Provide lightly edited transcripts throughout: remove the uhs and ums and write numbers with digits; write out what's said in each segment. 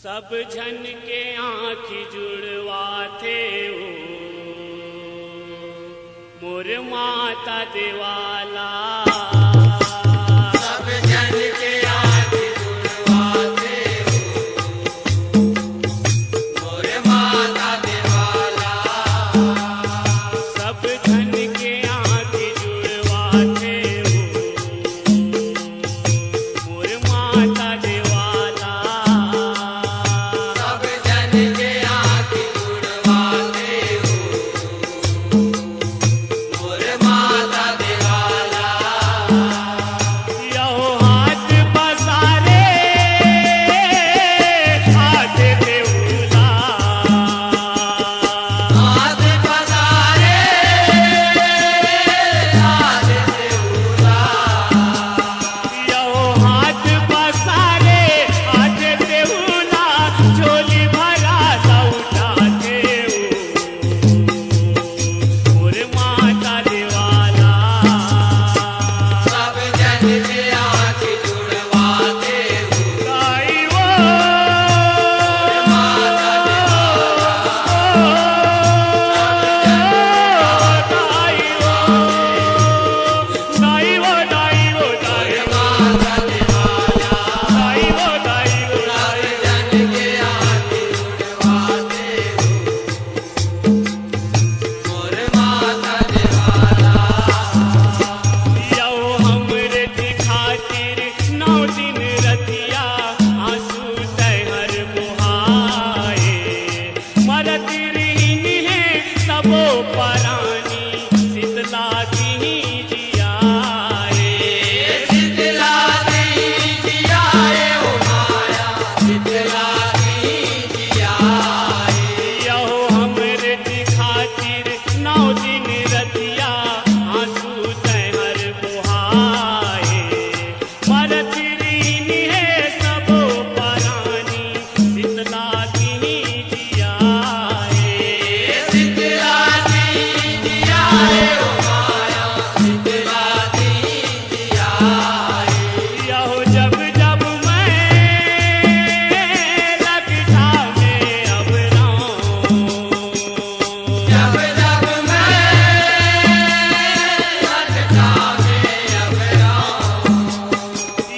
सब झन के आँखी जुड़वा थे ओ मोर माता देवाला। सब जन के आँखी जुड़वा थे ओ मोर माता देवाला। सब झन के आँखी जुड़वा थे ओ मोर माता देवाला। सब जन के आँखी जुड़वा थे ओ मोर माता देवाला। यहो हाथ पसारे आते थे उला। हाथ पसारे आते थे उला। यहो हाथ पसारे आते थे उला। झोली भरा सा उठाते ओ मोर माता देवाला। सब जन के आँखी जुड़वा थे ओ गाई वो माता देवाला। गाई वो गाई वो गाई वो गाई वो माता देवाला। गाई वो गाई वो सब जन के आँखी जुड़वा थे ओ मोर माता देवाला। यहो हमरे खातिर 9 दिन रतिया आंसू तहर मुहाए। मरत रहीन है सबो परानी शीतला की जियाए। शीतला दी जियाए ओ माया, शीतला दी जियाए। यहो हमरे खातिर 9 दिन रतिया आंसू तहर मुहाए। मरत रहीन है सबो परानी शीतला की जियाए। शीतला दी जियाए ओ माया, शीतला दी जियाए। यहो जब जब मैं लगता में अब राऊं। जब जब मैं लगता में अब राऊं।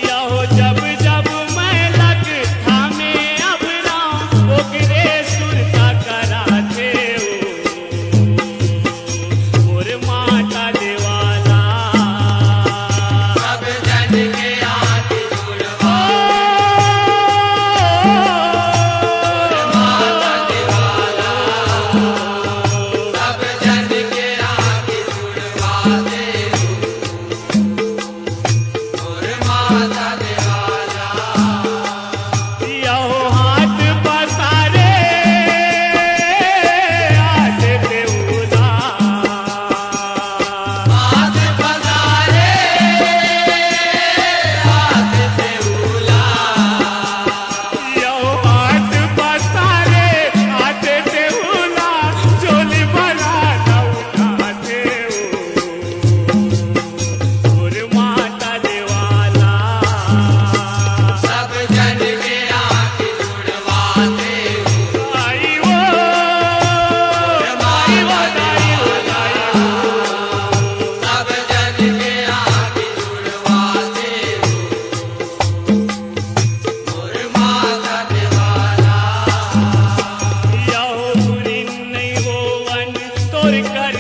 यहो जब जब मैं लगता में अब राऊं। ओकरे सुरता कराते ओ मोर माता देवाला। सब जन के आँखी जुड़वा माता देवाला। सब जन के आँखी जुड़वा दे मोर माता देवाला। यहो हाथ पसारे आते थे उला। हाथ पसारे आते थे उला। यहो हाथ पसारे आते थे उला। झोली भरा न उठाते ओ मोर माता देवाला। सब जन के आँखी जुड़वा दे आई वो आई वो आई वो आई वो। सब जन के आँखी जुड़वा दे मोर माता देवाला। यहो बुरी नहीं होवन तोर कर